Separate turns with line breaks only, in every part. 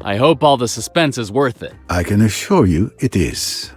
I hope all the suspense is worth it.
I can assure you it is.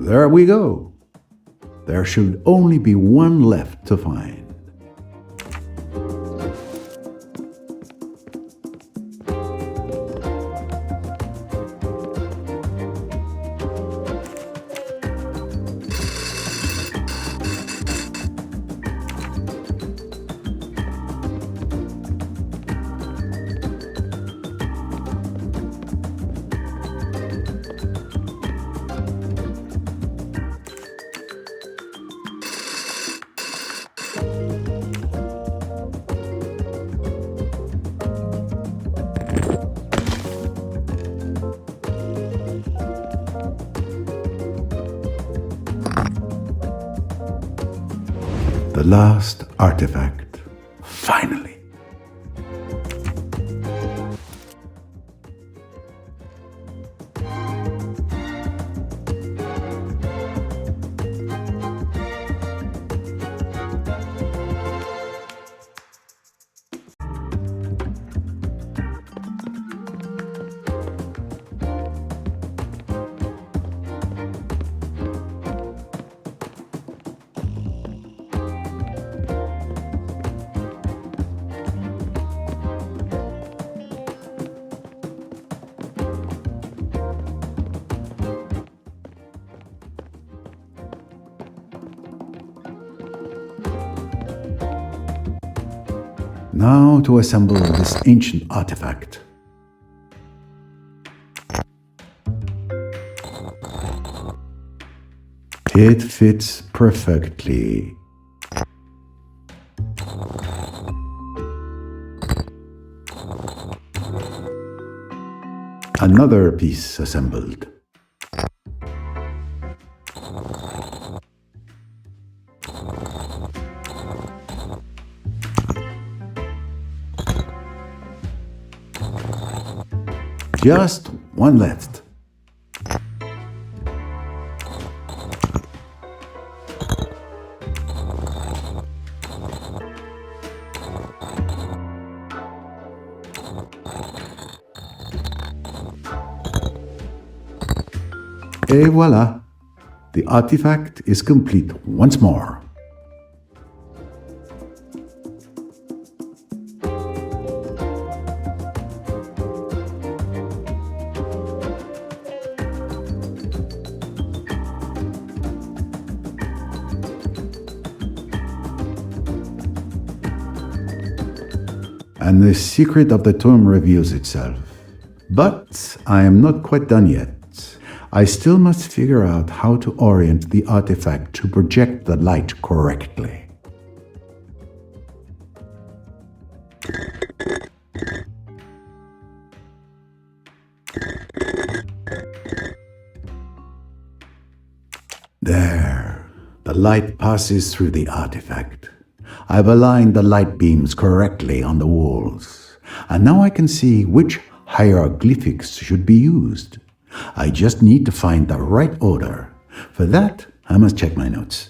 There we go. There should only be one left to find. The last artifact. Finally. Now to assemble this ancient artifact. It fits perfectly. Another piece assembled. Just one left. Et voila! The artifact is complete once more. And the secret of the tomb reveals itself. But I am not quite done yet. I still must figure out how to orient the artifact to project the light correctly. There, the light passes through the artifact. I've aligned the light beams correctly on the walls, and now I can see which hieroglyphics should be used. I just need to find the right order. For that, I must check my notes.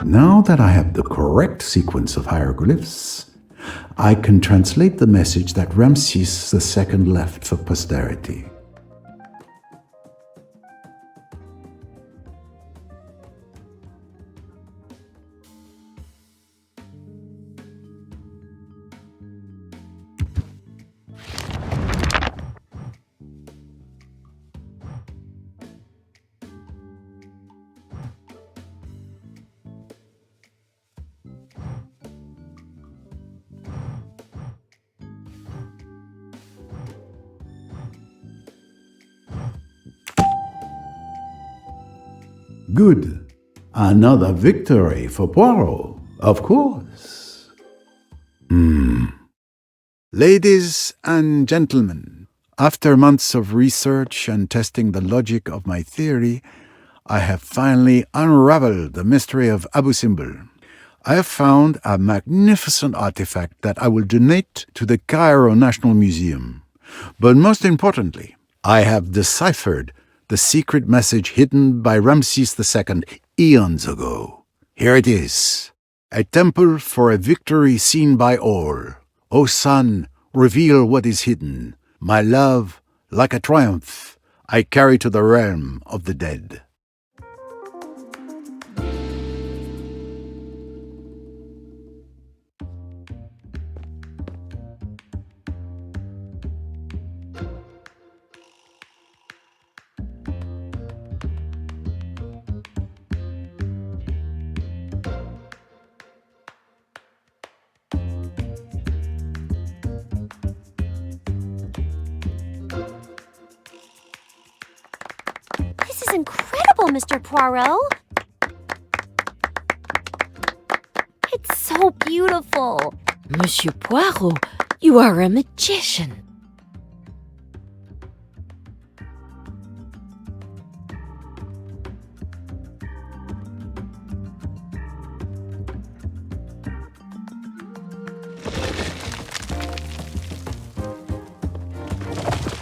Now that I have the correct sequence of hieroglyphs, I can translate the message that Ramses II left for posterity. Good. Another victory for Poirot, of course. Ladies and gentlemen, after months of research and testing the logic of my theory, I have finally unraveled the mystery of Abu Simbel. I have found a magnificent artifact that I will donate to the Cairo National Museum. But most importantly, I have deciphered the secret message hidden by Ramses II eons ago. Here it is. A temple for a victory seen by all. O sun, reveal what is hidden. My love, like a triumph, I carry to the realm of the dead.
This is incredible, Mr. Poirot. It's so beautiful.
Monsieur Poirot, you are a magician.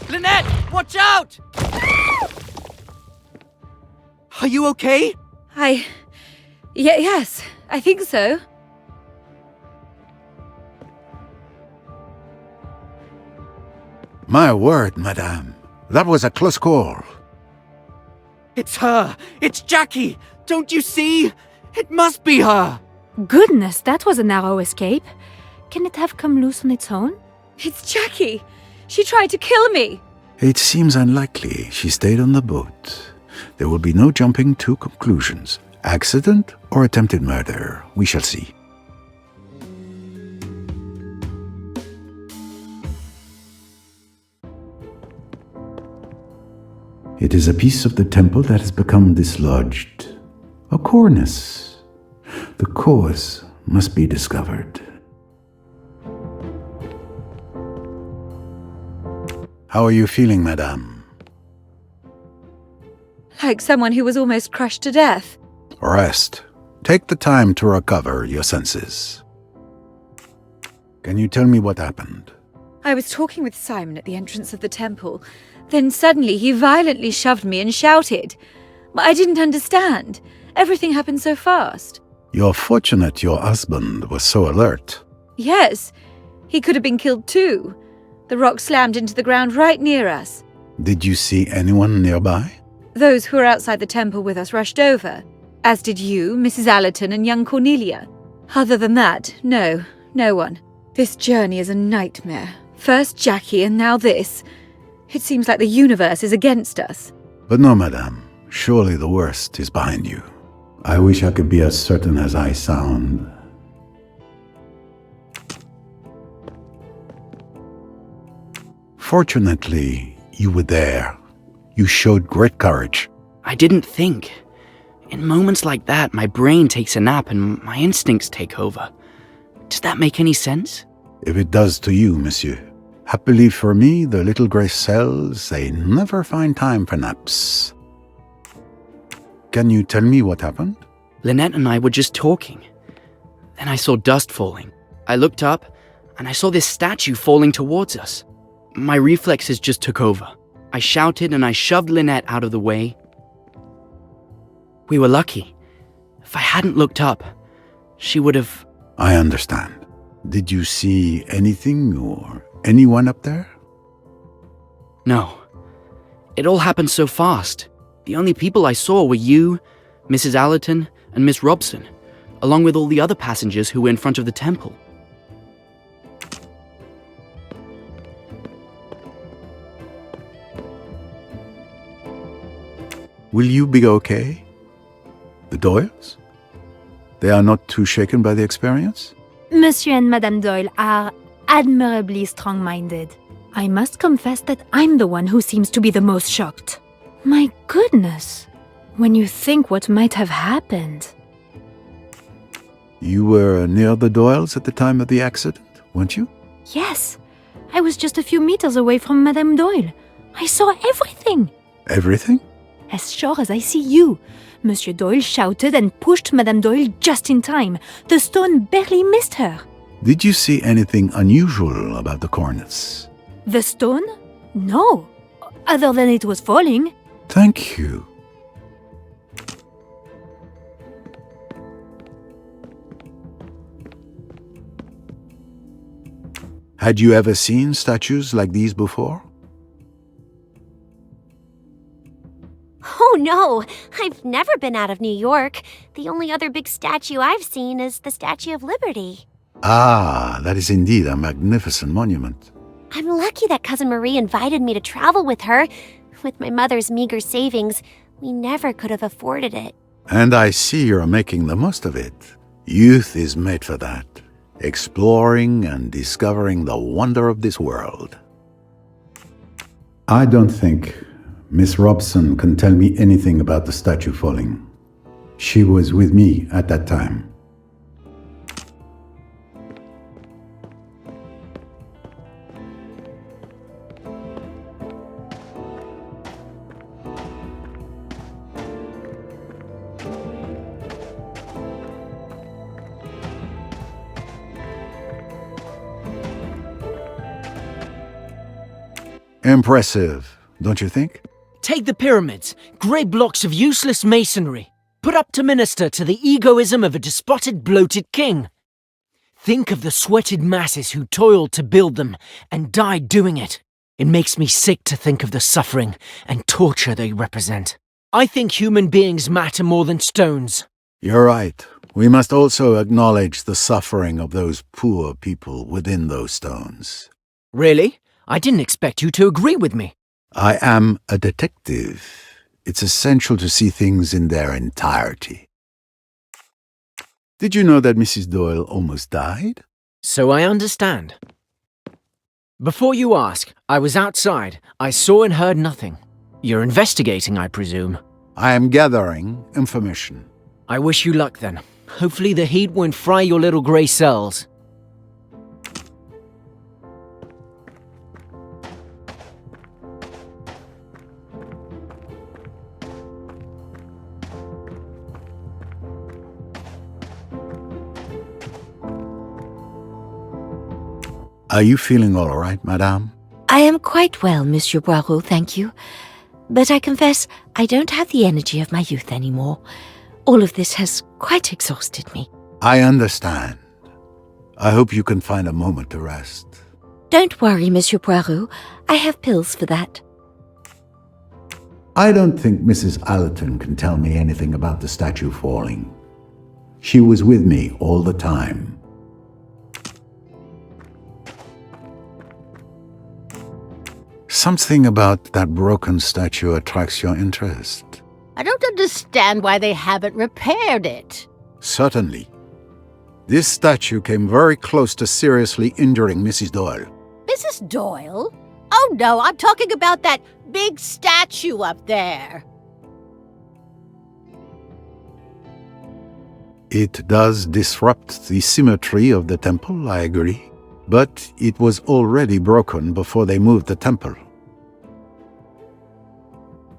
Lynette, watch out! Are you okay?
Yes, I think so.
My word, madame. That was a close call.
It's her! It's Jackie! Don't you see? It must be her!
Goodness, that was a narrow escape. Can it have come loose on its own?
It's Jackie. She tried to kill me.
It seems unlikely she stayed on the boat. There will be no jumping to conclusions. Accident or attempted murder, we shall see. It is a piece of the temple that has become dislodged. A cornice. The cause must be discovered. How are you feeling, madame?
Like someone who was almost crushed to death.
Rest. Take the time to recover your senses. Can you tell me what happened?
I was talking with Simon at the entrance of the temple. Then suddenly he violently shoved me and shouted. But I didn't understand. Everything happened so fast.
You're fortunate your husband was so alert.
Yes, he could have been killed too. The rock slammed into the ground right near us.
Did you see anyone nearby?
Those who were outside the temple with us rushed over, as did you, Mrs. Allerton, and young Cornelia. Other than that, no one. This journey is a nightmare. First Jackie and now this. It seems like the universe is against us.
But no, madame. Surely the worst is behind you. I wish I could be as certain as I sound. Fortunately, you were there. You showed great courage.
I didn't think. In moments like that, my brain takes a nap and my instincts take over. Does that make any sense?
If it does to you, monsieur. Happily for me, the little grey cells, they never find time for naps. Can you tell me what happened?
Lynette and I were just talking. Then I saw dust falling. I looked up, and I saw this statue falling towards us. My reflexes just took over. I shouted and I shoved Lynette out of the way. We were lucky. If I hadn't looked up, she would have...
I understand. Did you see anything or anyone up there?
No. It all happened so fast. The only people I saw were you, Mrs. Allerton, and Miss Robson, along with all the other passengers who were in front of the temple.
Will you be okay? The Doyles? They are not too shaken by the experience?
Monsieur and Madame Doyle are admirably strong-minded. I must confess that I'm the one who seems to be the most shocked. My goodness, when you think what might have happened.
You were near the Doyles at the time of the accident, weren't you?
Yes, I was just a few meters away from Madame Doyle. I saw everything.
Everything?
As sure as I see you. Monsieur Doyle shouted and pushed Madame Doyle just in time. The stone barely missed her.
Did you see anything unusual about the cornice?
The stone? No. Other than it was falling.
Thank you. Had you ever seen statues like these before?
Oh no, I've never been out of New York. The only other big statue I've seen is the Statue of Liberty.
Ah, that is indeed a magnificent monument.
I'm lucky that Cousin Marie invited me to travel with her. With my mother's meager savings, we never could have afforded it.
And I see you're making the most of it. Youth is made for that. Exploring and discovering the wonder of this world. I don't think Miss Robson can tell me anything about the statue falling. She was with me at that time. Impressive, don't you think?
Take the pyramids, grey blocks of useless masonry, put up to minister to the egoism of a despoted, bloated king. Think of the sweated masses who toiled to build them and died doing it. It makes me sick to think of the suffering and torture they represent. I think human beings matter more than stones.
You're right. We must also acknowledge the suffering of those poor people within those stones.
Really? I didn't expect you to agree with me.
I am a detective. It's essential to see things in their entirety. Did you know that Mrs. Doyle almost died?
So I understand. Before you ask, I was outside. I saw and heard nothing. You're investigating, I presume.
I am gathering information.
I wish you luck then. Hopefully the heat won't fry your little grey cells.
Are you feeling all right, madame?
I am quite well, Monsieur Poirot, thank you. But I confess I don't have the energy of my youth anymore. All of this has quite exhausted me.
I understand. I hope you can find a moment to rest.
Don't worry, Monsieur Poirot. I have pills for that.
I don't think Mrs. Allerton can tell me anything about the statue falling. She was with me all the time. Something about that broken statue attracts your interest.
I don't understand why they haven't repaired it.
Certainly. This statue came very close to seriously injuring Mrs. Doyle.
Mrs. Doyle? Oh no, I'm talking about that big statue up there.
It does disrupt the symmetry of the temple, I agree. But it was already broken before they moved the temple.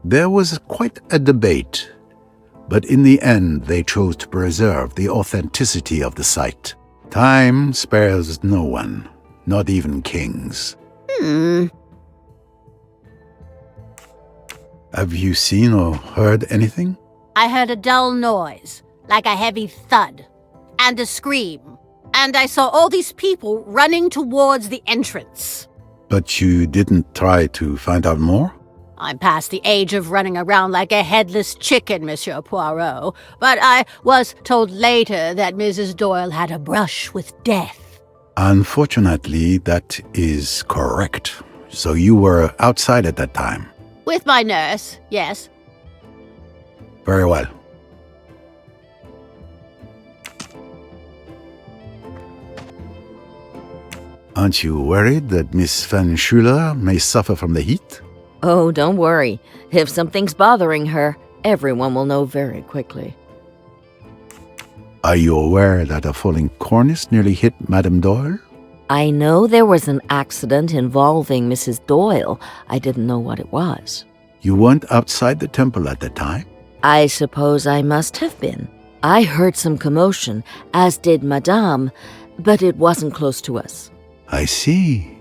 There was quite a debate, but in the end they chose to preserve the authenticity of the site. Time spares no one, not even kings. Have you seen or heard anything?
I heard a dull noise, like a heavy thud, and a scream. And I saw all these people running towards the entrance.
But you didn't try to find out more?
I'm past the age of running around like a headless chicken, Monsieur Poirot. But I was told later that Mrs. Doyle had a brush with death.
Unfortunately, that is correct. So you were outside at that time?
With my nurse, yes.
Very well. Aren't you worried that Miss Van Schuler may suffer from the heat?
Oh, don't worry. If something's bothering her, everyone will know very quickly.
Are you aware that a falling cornice nearly hit Madame Doyle?
I know there was an accident involving Mrs. Doyle. I didn't know what it was.
You weren't outside the temple at the time?
I suppose I must have been. I heard some commotion, as did Madame, but it wasn't close to us.
I see.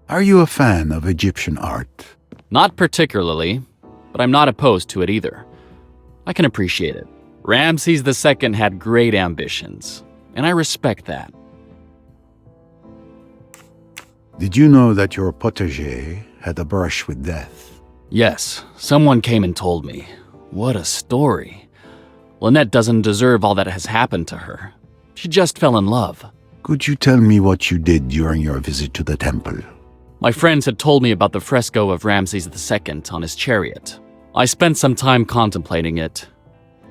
Are you a fan of Egyptian art?
Not particularly, but I'm not opposed to it either. I can appreciate it. Ramses II had great ambitions, and I respect that.
Did you know that your protégé had a brush with death?
Yes, someone came and told me. What a story. Lynette doesn't deserve all that has happened to her. She just fell in love.
Could you tell me what you did during your visit to the temple?
My friends had told me about the fresco of Ramses II on his chariot. I spent some time contemplating it.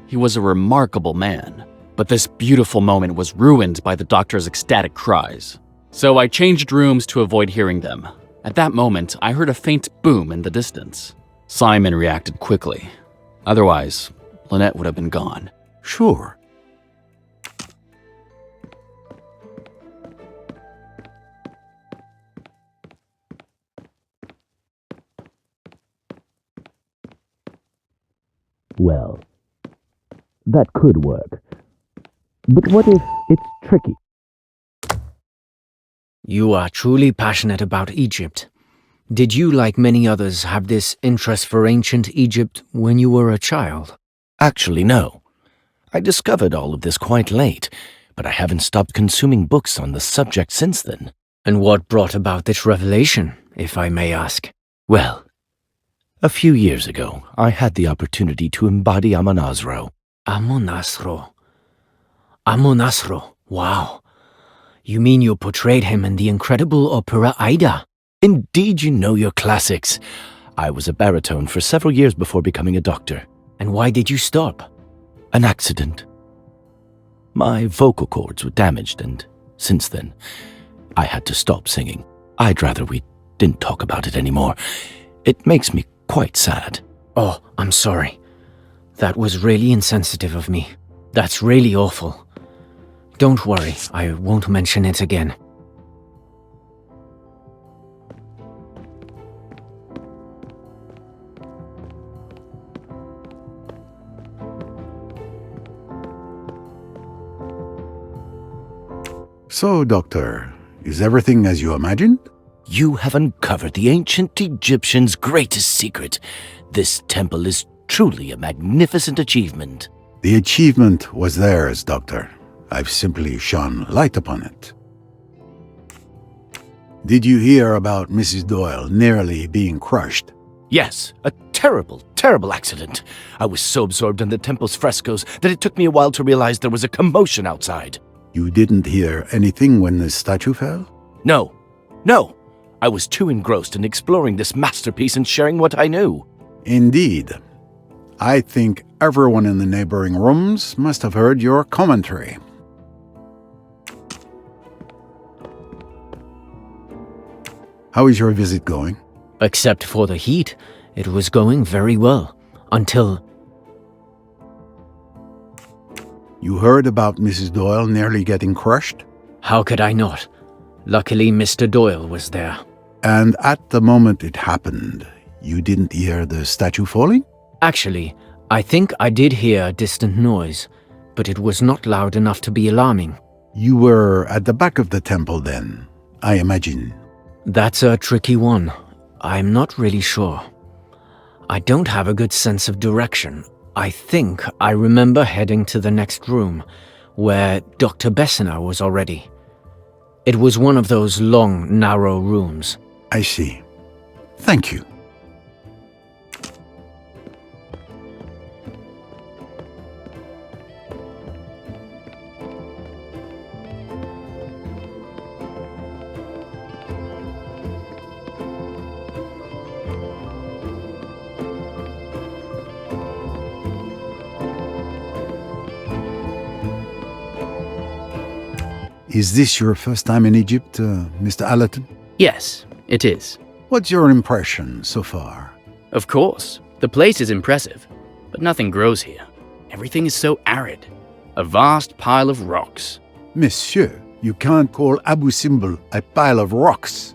He was a remarkable man, but this beautiful moment was ruined by the doctor's ecstatic cries. So I changed rooms to avoid hearing them. At that moment, I heard a faint boom in the distance. Simon reacted quickly. Otherwise, Lynette would have been gone.
Sure.
Well, that could work. But what if it's tricky?
You are truly passionate about Egypt. Did you, like many others, have this interest for ancient Egypt when you were a child?
Actually, no. I discovered all of this quite late, but I haven't stopped consuming books on the subject since then.
And what brought about this revelation, if I may ask?
Well, a few years ago, I had the opportunity to embody Amonasro.
Amonasro. Amonasro. Wow. You mean you portrayed him in the incredible opera Aida?
Indeed, you know your classics. I was a baritone for several years before becoming a doctor.
And why did you stop?
An accident. My vocal cords were damaged, and since then, I had to stop singing. I'd rather we didn't talk about it anymore. It makes me quite sad.
Oh, I'm sorry. That was really insensitive of me. That's really awful. Don't worry, I won't mention it again.
So, Doctor, is everything as you imagined?
You have uncovered the ancient Egyptians' greatest secret. This temple is truly a magnificent achievement.
The achievement was theirs, Doctor. I've simply shone light upon it. Did you hear about Mrs. Doyle nearly being crushed?
Yes, a terrible, terrible accident. I was so absorbed in the temple's frescoes that it took me a while to realize there was a commotion outside.
You didn't hear anything when the statue fell?
No. I was too engrossed in exploring this masterpiece and sharing what I knew.
Indeed. I think everyone in the neighboring rooms must have heard your commentary. How is your visit going?
Except for the heat, it was going very well. Until...
You heard about Mrs. Doyle nearly getting crushed?
How could I not? Luckily, Mr. Doyle was there.
And at the moment it happened, you didn't hear the statue falling?
Actually, I think I did hear a distant noise, but it was not loud enough to be alarming.
You were at the back of the temple then, I imagine.
That's a tricky one. I'm not really sure. I don't have a good sense of direction. I think I remember heading to the next room, where Dr. Bessner was already. It was one of those long, narrow rooms.
I see. Thank you. Is this your first time in Egypt, Mr. Allerton?
Yes, it is.
What's your impression so far?
Of course, the place is impressive, but nothing grows here. Everything is so arid. A vast pile of rocks.
Monsieur, you can't call Abu Simbel a pile of rocks.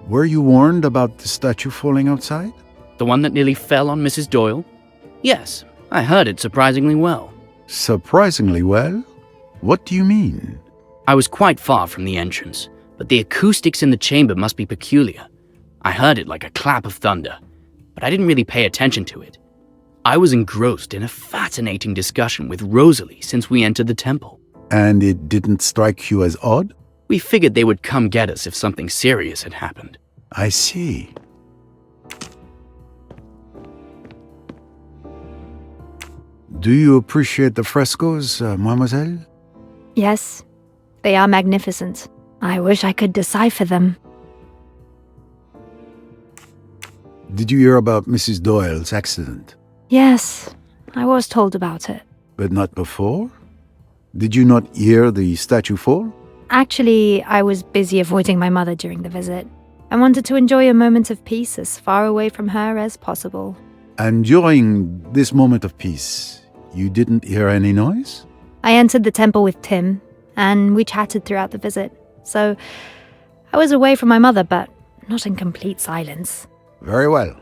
Were you warned about the statue falling outside?
The one that nearly fell on Mrs. Doyle? Yes, I heard it surprisingly well.
Surprisingly well? What do you mean?
I was quite far from the entrance, but the acoustics in the chamber must be peculiar. I heard it like a clap of thunder, but I didn't really pay attention to it. I was engrossed in a fascinating discussion with Rosalie since we entered the temple.
And it didn't strike you as odd?
We figured they would come get us if something serious had happened.
I see. Do you appreciate the frescoes, mademoiselle?
Yes, they are magnificent. I wish I could decipher them.
Did you hear about Mrs. Doyle's accident?
Yes, I was told about it.
But not before? Did you not hear the statue fall?
Actually, I was busy avoiding my mother during the visit. I wanted to enjoy a moment of peace as far away from her as possible.
And during this moment of peace, you didn't hear any noise?
I entered the temple with Tim, and we chatted throughout the visit. So, I was away from my mother, but not in complete silence.
Very well.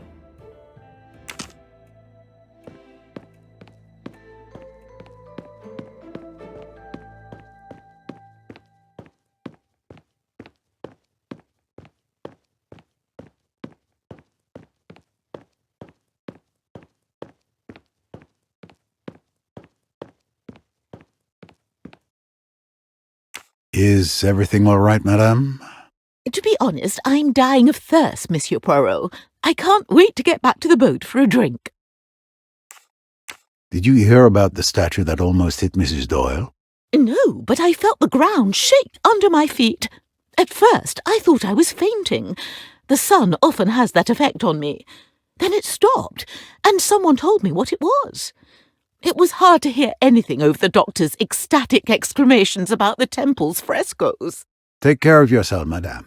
Is everything all right, madame?
To be honest, I'm dying of thirst, Monsieur Poirot. I can't wait to get back to the boat for a drink.
Did you hear about the statue that almost hit Mrs. Doyle?
No, but I felt the ground shake under my feet. At first, I thought I was fainting. The sun often has that effect on me. Then it stopped, and someone told me what it was. It was hard to hear anything over the doctor's ecstatic exclamations about the temple's frescoes.
Take care of yourself, madame.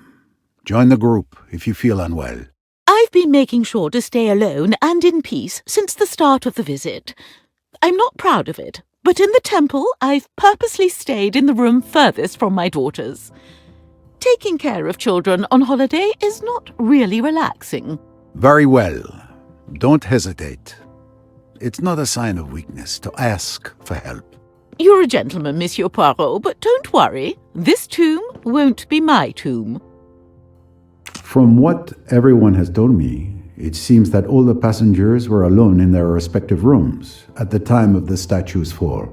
Join the group if you feel unwell.
I've been making sure to stay alone and in peace since the start of the visit. I'm not proud of it, but in the temple I've purposely stayed in the room furthest from my daughters. Taking care of children on holiday is not really relaxing.
Very well. Don't hesitate. It's not a sign of weakness to ask for help.
You're a gentleman, Monsieur Poirot, but don't worry. This tomb won't be my tomb.
From what everyone has told me, it seems that all the passengers were alone in their respective rooms at the time of the statue's fall.